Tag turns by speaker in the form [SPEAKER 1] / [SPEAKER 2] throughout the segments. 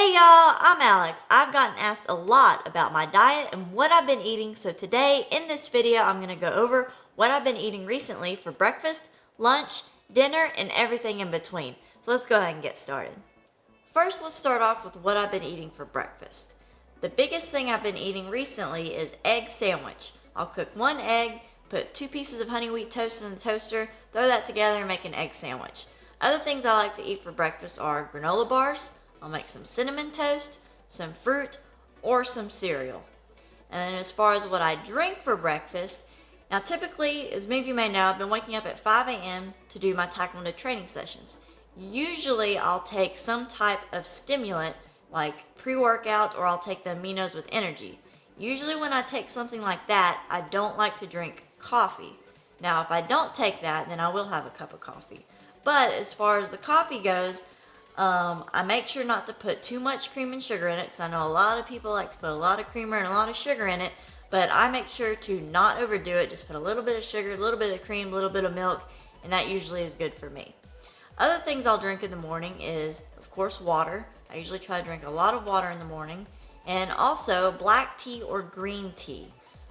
[SPEAKER 1] Hey y'all, I'm Alex. I've gotten asked a lot about my diet and what I've been eating, so today in this video I'm going to go over what I've been eating recently for breakfast, lunch, dinner, and everything in between. So let's go ahead and get started. First, let's start off with what I've been eating for breakfast. The biggest thing I've been eating recently is egg sandwich. I'll cook one egg, put 2 pieces of honey wheat toast in the toaster, throw that together and make an egg sandwich. Other things I like to eat for breakfast are granola bars. I'll make some cinnamon toast, some fruit, or some cereal. And then as far as what I drink for breakfast, now typically, as many of you may know, I've been waking up at 5 a.m. to do my Taekwondo training sessions. Usually I'll take some type of stimulant like pre-workout, or I'll take the aminos with energy. Usually when I take something like that, I don't like to drink coffee. Now if I don't take that, then I will have a cup of coffee. But as far as the coffee goes, I make sure not to put too much cream and sugar in it, because I know a lot of people like to put a lot of creamer and a lot of sugar in it, but I make sure to not overdo it. Just put a little bit of sugar, a little bit of cream, a little bit of milk, and that usually is good for me. Other things I'll drink in the morning is, of course, water. I usually try to drink a lot of water in the morning, and also black tea or green tea.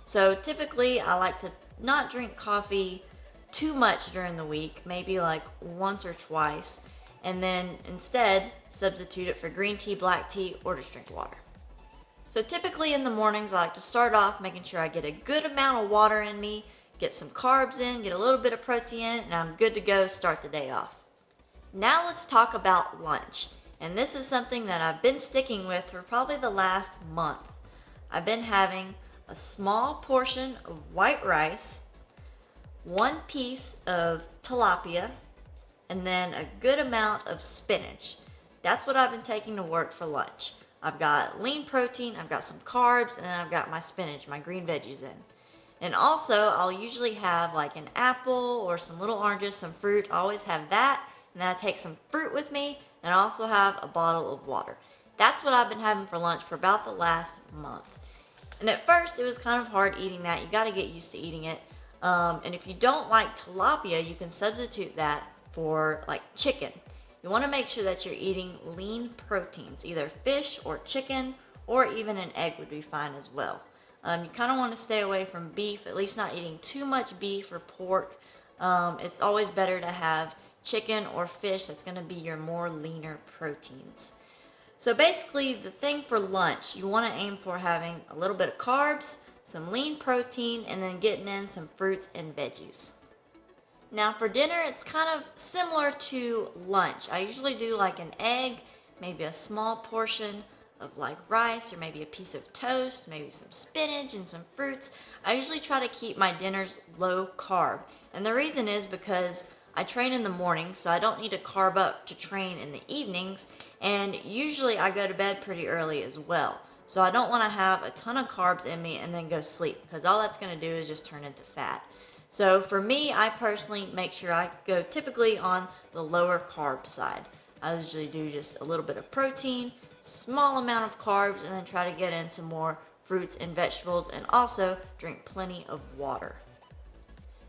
[SPEAKER 1] So typically I like to not drink coffee too much during the week, maybe like once or twice, and then instead substitute it for green tea, black tea, or just drink water. So typically in the mornings, I like to start off making sure I get a good amount of water in me, get some carbs in, get a little bit of protein in, and I'm good to go start the day off. Now let's talk about lunch. And this is something that I've been sticking with for probably the last month. I've been having a small portion of white rice, 1 piece of tilapia, and then a good amount of spinach. That's what I've been taking to work for lunch. I've got lean protein, I've got some carbs, and then I've got my spinach, my green veggies in. And also, I'll usually have like an apple or some little oranges, some fruit. I always have that, and then I take some fruit with me, and I also have a bottle of water. That's what I've been having for lunch for about the last month. And at first, it was kind of hard eating that. You gotta get used to eating it. And if you don't like tilapia, you can substitute that for like chicken. You want to make sure that you're eating lean proteins, either fish or chicken, or even an egg would be fine as well. You kind of want to stay away from beef, at least not eating too much beef or pork. It's always better to have chicken or fish that's going to be your more leaner proteins. So basically the thing for lunch, you want to aim for having a little bit of carbs, some lean protein, and then getting in some fruits and veggies. Now for dinner, it's kind of similar to lunch. I usually do like an egg, maybe a small portion of like rice, or maybe a piece of toast, maybe some spinach and some fruits. I usually try to keep my dinners low carb. And the reason is because I train in the morning, so I don't need to carb up to train in the evenings. And usually I go to bed pretty early as well. So I don't want to have a ton of carbs in me and then go sleep, because all that's going to do is just turn into fat. So for me, I personally make sure I go typically on the lower carb side. I usually do just a little bit of protein, small amount of carbs, and then try to get in some more fruits and vegetables, and also drink plenty of water.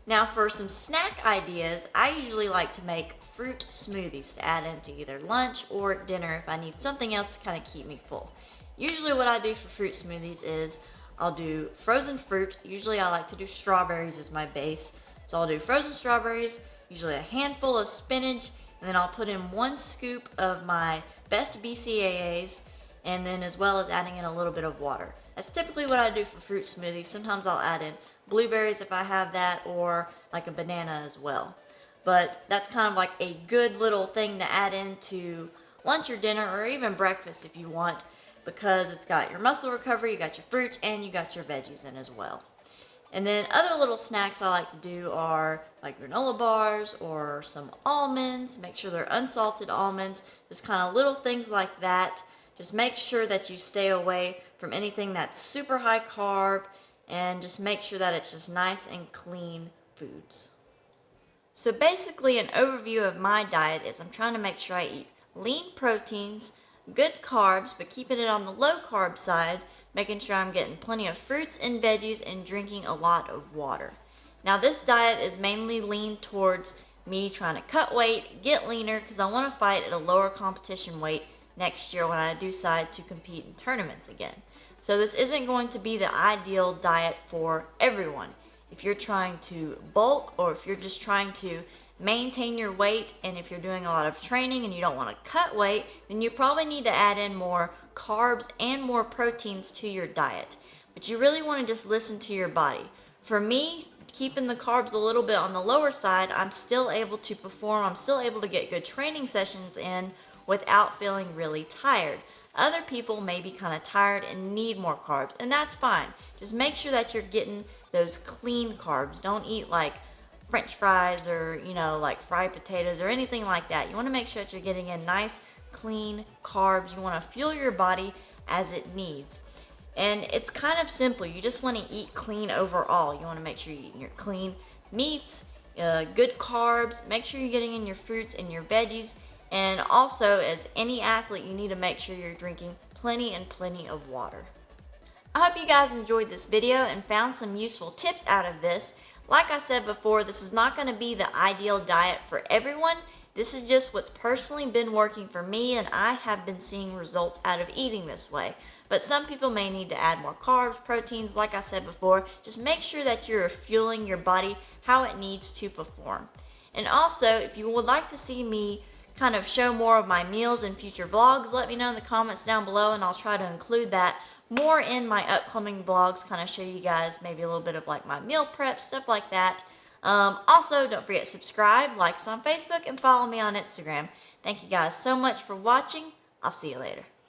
[SPEAKER 1] Now for some snack ideas, I usually like to make fruit smoothies to add into either lunch or dinner if I need something else to kind of keep me full. Usually what I do for fruit smoothies is I'll do frozen fruit. Usually I like to do strawberries as my base. So I'll do frozen strawberries, usually a handful of spinach, and then I'll put in 1 scoop of my best BCAAs, and then as well as adding in a little bit of water. That's typically what I do for fruit smoothies. Sometimes I'll add in blueberries if I have that, or like a banana as well. But that's kind of like a good little thing to add into lunch or dinner, or even breakfast if you want, because it's got your muscle recovery, you got your fruits, and you got your veggies in as well. And then other little snacks I like to do are like granola bars or some almonds. Make sure they're unsalted almonds, just kind of little things like that. Just make sure that you stay away from anything that's super high carb, and just make sure that it's just nice and clean foods. So basically an overview of my diet is I'm trying to make sure I eat lean proteins, good carbs, but keeping it on the low carb side, making sure I'm getting plenty of fruits and veggies, and drinking a lot of water. Now this diet is mainly leaned towards me trying to cut weight, get leaner, because I want to fight at a lower competition weight next year when I decide to compete in tournaments again. So this isn't going to be the ideal diet for everyone. If you're trying to bulk, or if you're just trying to maintain your weight, and if you're doing a lot of training and you don't want to cut weight, then you probably need to add in more carbs and more proteins to your diet. But you really want to just listen to your body. For me, keeping the carbs a little bit on the lower side, I'm still able to perform, I'm still able to get good training sessions in without feeling really tired. Other people may be kind of tired and need more carbs, and that's fine. Just make sure that you're getting those clean carbs. Don't eat like French fries or, like fried potatoes or anything like that. You want to make sure that you're getting in nice, clean carbs. You want to fuel your body as it needs. And it's kind of simple. You just want to eat clean overall. You want to make sure you're eating your clean meats, good carbs. Make sure you're getting in your fruits and your veggies. And also, as any athlete, you need to make sure you're drinking plenty and plenty of water. I hope you guys enjoyed this video and found some useful tips out of this. Like I said before, this is not going to be the ideal diet for everyone. This is just what's personally been working for me, and I have been seeing results out of eating this way. But some people may need to add more carbs, proteins, like I said before. Just make sure that you're fueling your body how it needs to perform. And also, if you would like to see me kind of show more of my meals in future vlogs, let me know in the comments down below, and I'll try to include that more in my upcoming vlogs, kind of show you guys maybe a little bit of like my meal prep, stuff like that. Also, don't forget to subscribe, like us on Facebook, and follow me on Instagram. Thank you guys so much for watching. I'll see you later.